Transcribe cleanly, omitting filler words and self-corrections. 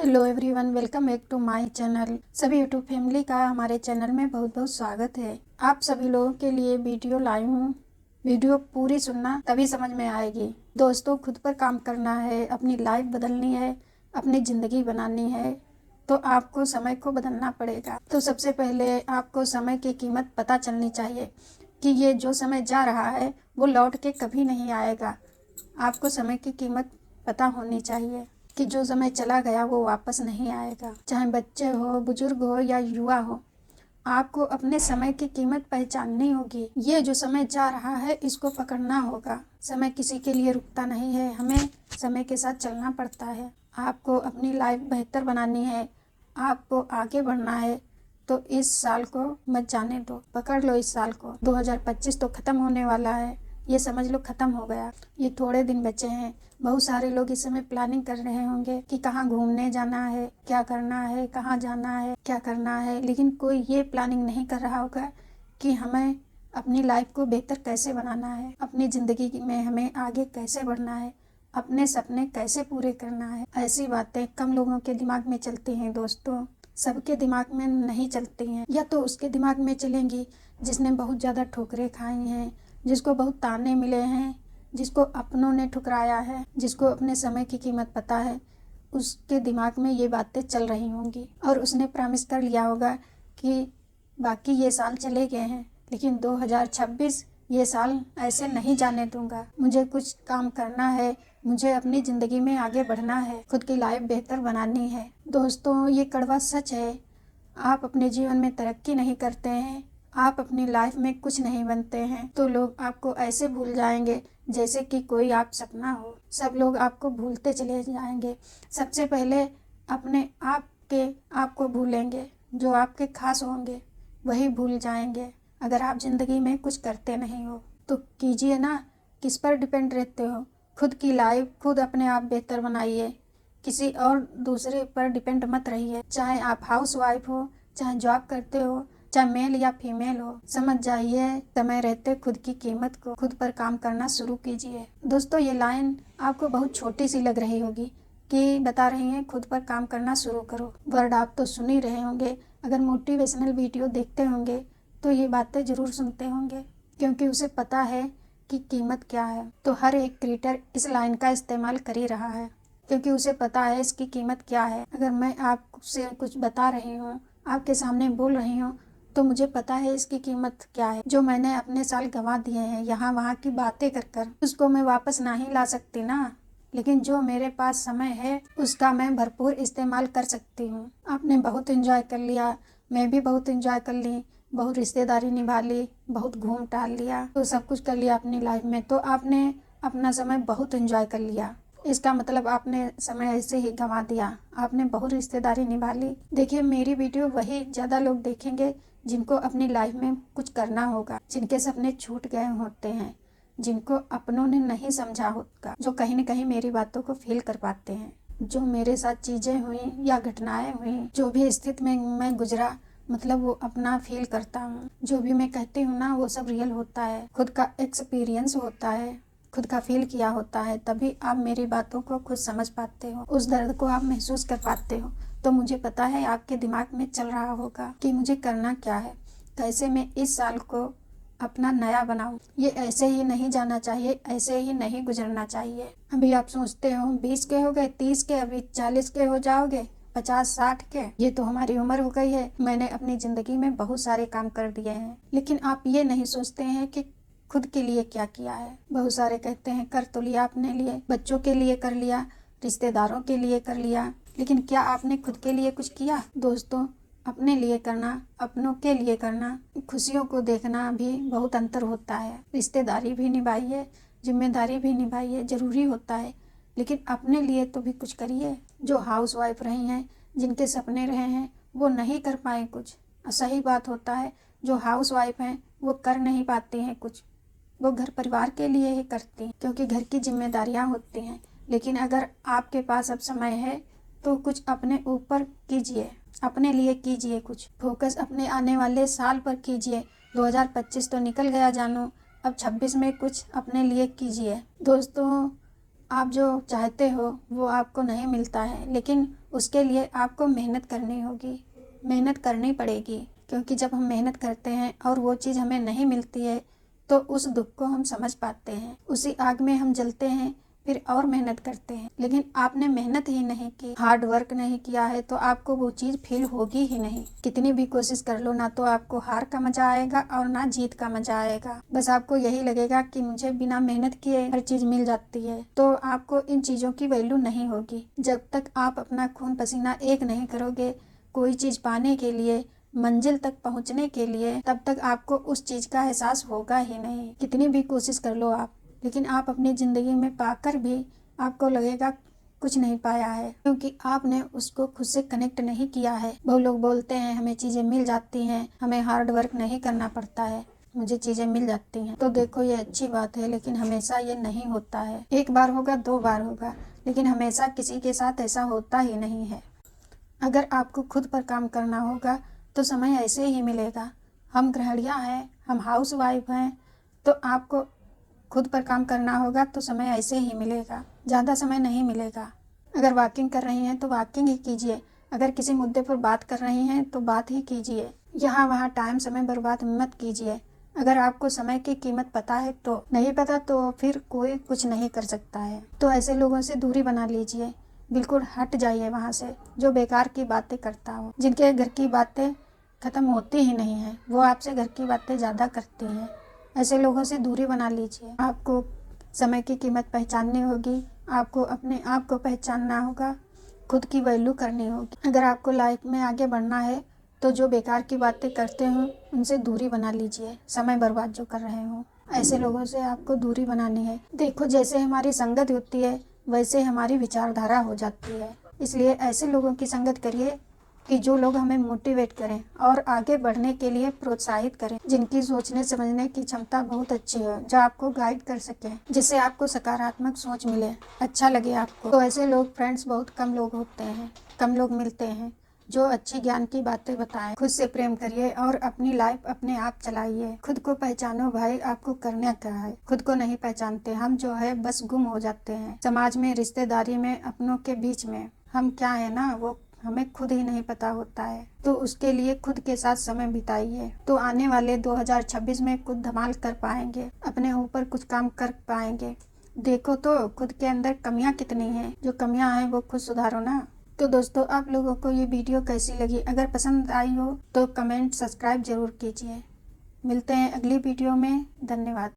Hello everyone, welcome back to my channel. सभी YouTube family का हमारे चैनल में बहुत बहुत स्वागत है। आप सभी लोगों के लिए वीडियो लाई हूँ। वीडियो पूरी सुनना, तभी समझ में आएगी। दोस्तों, खुद पर काम करना है, अपनी लाइफ बदलनी है, अपनी ज़िंदगी बनानी है, तो आपको समय को बदलना पड़ेगा। तो सबसे पहले आपको समय की कीमत पता चलनी चाहिए कि ये जो समय जा रहा है वो लौट के कभी नहीं आएगा। आपको समय की कीमत पता होनी चाहिए कि जो समय चला गया वो वापस नहीं आएगा। चाहे बच्चे हो, बुजुर्ग हो या युवा हो, आपको अपने समय की कीमत पहचाननी होगी। ये जो समय जा रहा है इसको पकड़ना होगा। समय किसी के लिए रुकता नहीं है, हमें समय के साथ चलना पड़ता है। आपको अपनी लाइफ बेहतर बनानी है, आपको आगे बढ़ना है, तो इस साल को मत जाने दो, पकड़ लो इस साल को। 2025 तो ख़त्म होने वाला है, ये समझ लो ख़त्म हो गया। ये थोड़े दिन बचे हैं। बहुत सारे लोग इस समय प्लानिंग कर रहे होंगे कि कहाँ घूमने जाना है, क्या करना है, कहाँ जाना है, क्या करना है, लेकिन कोई ये प्लानिंग नहीं कर रहा होगा कि हमें अपनी लाइफ को बेहतर कैसे बनाना है, अपनी ज़िंदगी में हमें आगे कैसे बढ़ना है, अपने सपने कैसे पूरे करना है। ऐसी बातें कम लोगों के दिमाग में चलती हैं दोस्तों, सबके दिमाग में नहीं चलती हैं। या तो उसके दिमाग में चलेंगी जिसने बहुत ज़्यादा ठोकरें खाई हैं, जिसको बहुत ताने मिले हैं, जिसको अपनों ने ठुकराया है, जिसको अपने समय की कीमत पता है, उसके दिमाग में ये बातें चल रही होंगी और उसने प्रॉमिस कर लिया होगा कि बाकी ये साल चले गए हैं, लेकिन 2026 ये साल ऐसे नहीं जाने दूंगा। मुझे कुछ काम करना है, मुझे अपनी ज़िंदगी में आगे बढ़ना है, खुद की लाइफ बेहतर बनानी है। दोस्तों, ये कड़वा सच है। आप अपने जीवन में तरक्की नहीं करते हैं, आप अपनी लाइफ में कुछ नहीं बनते हैं, तो लोग आपको ऐसे भूल जाएंगे जैसे कि कोई आप सपना हो। सब लोग आपको भूलते चले जाएंगे। सबसे पहले अपने आप को भूलेंगे, जो आपके खास होंगे वही भूल जाएंगे। अगर आप ज़िंदगी में कुछ करते नहीं हो तो कीजिए ना। किस पर डिपेंड रहते हो? खुद की लाइफ खुद अपने आप बेहतर बनाइए, किसी और दूसरे पर डिपेंड मत रहिए। चाहे आप हाउस वाइफ हो, चाहे जॉब करते हो, चाहे मेल या फीमेल हो, समझ जाइए समय रहते खुद की कीमत को, खुद पर काम करना शुरू कीजिए। दोस्तों, ये लाइन आपको बहुत छोटी सी लग रही होगी कि बता रही हैं खुद पर काम करना शुरू करो। वर्ड आप तो सुन ही रहे होंगे। अगर मोटिवेशनल वीडियो देखते होंगे तो ये बातें ज़रूर सुनते होंगे, क्योंकि उसे पता है कि कीमत क्या है। तो हर एक क्रिएटर इस लाइन का इस्तेमाल कर ही रहा है, क्योंकि उसे पता है इसकी कीमत क्या है। अगर मैं आपसे कुछ बता रही हूँ, आपके सामने बोल रही हूँ, तो मुझे पता है इसकी कीमत क्या है। जो मैंने अपने साल गंवा दिए हैं यहाँ वहाँ की बातें कर कर, उसको मैं वापस नहीं ला सकती ना, लेकिन जो मेरे पास समय है उसका मैं भरपूर इस्तेमाल कर सकती हूँ। आपने बहुत एंजॉय कर लिया, मैं भी बहुत एंजॉय कर ली, बहुत रिश्तेदारी निभा ली, बहुत घूम टहल लिया, तो सब कुछ कर लिया अपनी लाइफ में। तो आपने अपना समय बहुत एंजॉय कर लिया, इसका मतलब आपने समय ऐसे ही गंवा दिया, आपने बहुत रिश्तेदारी निभा ली। देखिए, मेरी वीडियो वही ज़्यादा लोग देखेंगे जिनको अपनी लाइफ में कुछ करना होगा, जिनके सपने छूट गए होते हैं, जिनको अपनों ने नहीं समझा होगा, जो कहीं न कहीं मेरी बातों को फील कर पाते हैं। जो मेरे साथ चीज़ें हुई या घटनाएं हुई, जो भी स्थिति में मैं गुजरा, मतलब वो अपना फील करता हूँ। जो भी मैं कहती हूँ ना, वो सब रियल होता है, खुद का एक्सपीरियंस होता है, खुद का फील किया होता है, तभी आप मेरी बातों को खुद समझ पाते हो, उस दर्द को आप महसूस कर पाते हो। तो मुझे पता है आपके दिमाग में चल रहा होगा कि मुझे करना क्या है, कैसे मैं इस साल को अपना नया बनाऊं। ये ऐसे ही नहीं जाना चाहिए, ऐसे ही नहीं गुजरना चाहिए। अभी आप सोचते हो 20 के हो गए, 30 के, अभी 40 के हो जाओगे, 50-60 के, ये तो हमारी उम्र हो गई है। मैंने अपनी ज़िंदगी में बहुत सारे काम कर दिए हैं, लेकिन आप ये नहीं सोचते हैं कि खुद के लिए क्या किया है। बहुत सारे कहते हैं कर तो लिया अपने लिए, बच्चों के लिए कर लिया, रिश्तेदारों के लिए कर लिया, लेकिन क्या आपने खुद के लिए कुछ किया? दोस्तों, अपने लिए करना, अपनों के लिए करना, खुशियों को देखना भी बहुत अंतर होता है। रिश्तेदारी भी निभाइए, जिम्मेदारी भी निभाइए, ज़रूरी होता है, लेकिन अपने लिए तो भी कुछ करिए। जो हाउस वाइफ रही हैं, जिनके सपने रहे हैं, वो नहीं कर पाए कुछ। सही बात होता है, जो हाउस वाइफ हैं वो कर नहीं पाती हैं कुछ, वो घर परिवार के लिए ही करती हैं, क्योंकि घर की जिम्मेदारियां होती हैं। लेकिन अगर आपके पास अब समय है तो कुछ अपने ऊपर कीजिए, अपने लिए कीजिए कुछ, फोकस अपने आने वाले साल पर कीजिए। 2025 तो निकल गया जानू, अब 26 में कुछ अपने लिए कीजिए। दोस्तों, आप जो चाहते हो वो आपको नहीं मिलता है, लेकिन उसके लिए आपको मेहनत करनी होगी, मेहनत करनी पड़ेगी। क्योंकि जब हम मेहनत करते हैं और वो चीज़ हमें नहीं मिलती है तो उस दुख को हम समझ पाते हैं, उसी आग में हम जलते हैं, फिर और मेहनत करते हैं। लेकिन आपने मेहनत ही नहीं की, हार्ड वर्क नहीं किया है तो आपको वो चीज़ फील होगी ही नहीं। कितनी भी कोशिश कर लो, ना तो आपको हार का मजा आएगा और ना जीत का मजा आएगा। बस आपको यही लगेगा कि मुझे बिना मेहनत किए हर चीज़ मिल जाती है। तो आपको इन चीज़ों की वैल्यू नहीं होगी। जब तक आप अपना खून पसीना एक नहीं करोगे कोई चीज़ पाने के लिए, मंजिल तक पहुंचने के लिए, तब तक आपको उस चीज़ का एहसास होगा ही नहीं। कितनी भी कोशिश कर लो आप, लेकिन आप अपनी ज़िंदगी में पाकर भी आपको लगेगा कुछ नहीं पाया है, क्योंकि आपने उसको खुद से कनेक्ट नहीं किया है। बहुत लोग बोलते हैं हमें चीज़ें मिल जाती हैं, हमें हार्ड वर्क नहीं करना पड़ता है, मुझे चीज़ें मिल जाती हैं। तो देखो ये अच्छी बात है, लेकिन हमेशा ये नहीं होता है। एक बार होगा, 2 बार होगा, लेकिन हमेशा किसी के साथ ऐसा होता ही नहीं है। अगर आपको खुद पर काम करना होगा तो समय ऐसे ही मिलेगा। हम गृहिणियाँ हैं, हम हाउस वाइफ हैं, तो आपको खुद पर काम करना होगा तो समय ऐसे ही मिलेगा, ज़्यादा समय नहीं मिलेगा। अगर वॉकिंग कर रही हैं तो वॉकिंग ही कीजिए, अगर किसी मुद्दे पर बात कर रही हैं तो बात ही कीजिए। यहाँ वहाँ टाइम समय बर्बाद मत कीजिए। अगर आपको समय की कीमत पता है तो, नहीं पता तो फिर कोई कुछ नहीं कर सकता है। तो ऐसे लोगों से दूरी बना लीजिए, बिल्कुल हट जाइए वहाँ से, जो बेकार की बातें करता हो, जिनके घर की बातें ख़त्म होती ही नहीं है, वो आपसे घर की बातें ज़्यादा करती हैं। ऐसे लोगों से दूरी बना लीजिए। आपको समय की कीमत पहचाननी होगी, आपको अपने आप को पहचानना होगा, खुद की वैल्यू करनी होगी। अगर आपको लाइफ में आगे बढ़ना है तो जो बेकार की बातें करते हो उनसे दूरी बना लीजिए, समय बर्बाद जो कर रहे हो, ऐसे लोगों से आपको दूरी बनानी है। देखो जैसे हमारी संगत होती है वैसे हमारी विचारधारा हो जाती है, इसलिए ऐसे लोगों की संगत करिए कि जो लोग हमें मोटिवेट करें और आगे बढ़ने के लिए प्रोत्साहित करें, जिनकी सोचने समझने की क्षमता बहुत अच्छी हो, जो आपको गाइड कर सके, जिससे आपको सकारात्मक सोच मिले, अच्छा लगे आपको। तो ऐसे लोग फ्रेंड्स बहुत कम लोग होते हैं, कम लोग मिलते हैं जो अच्छी ज्ञान की बातें बताएं। खुद से प्रेम करिए और अपनी लाइफ अपने आप चलाइए। खुद को पहचानो भाई, आपको करना क्या है। खुद को नहीं पहचानते हम, जो है बस गुम हो जाते हैं। समाज में, रिश्तेदारी में, अपनों के बीच में हम क्या है ना, वो हमें खुद ही नहीं पता होता है। तो उसके लिए खुद के साथ समय बिताइए, तो आने वाले 2026 में कुछ धमाल कर पाएंगे, अपने ऊपर कुछ काम कर पाएंगे। देखो तो खुद के अंदर कमियां कितनी हैं, जो कमियां हैं वो खुद सुधारो ना। तो दोस्तों आप लोगों को ये वीडियो कैसी लगी, अगर पसंद आई हो तो कमेंट सब्सक्राइब जरूर कीजिए। मिलते हैं अगली वीडियो में, धन्यवाद।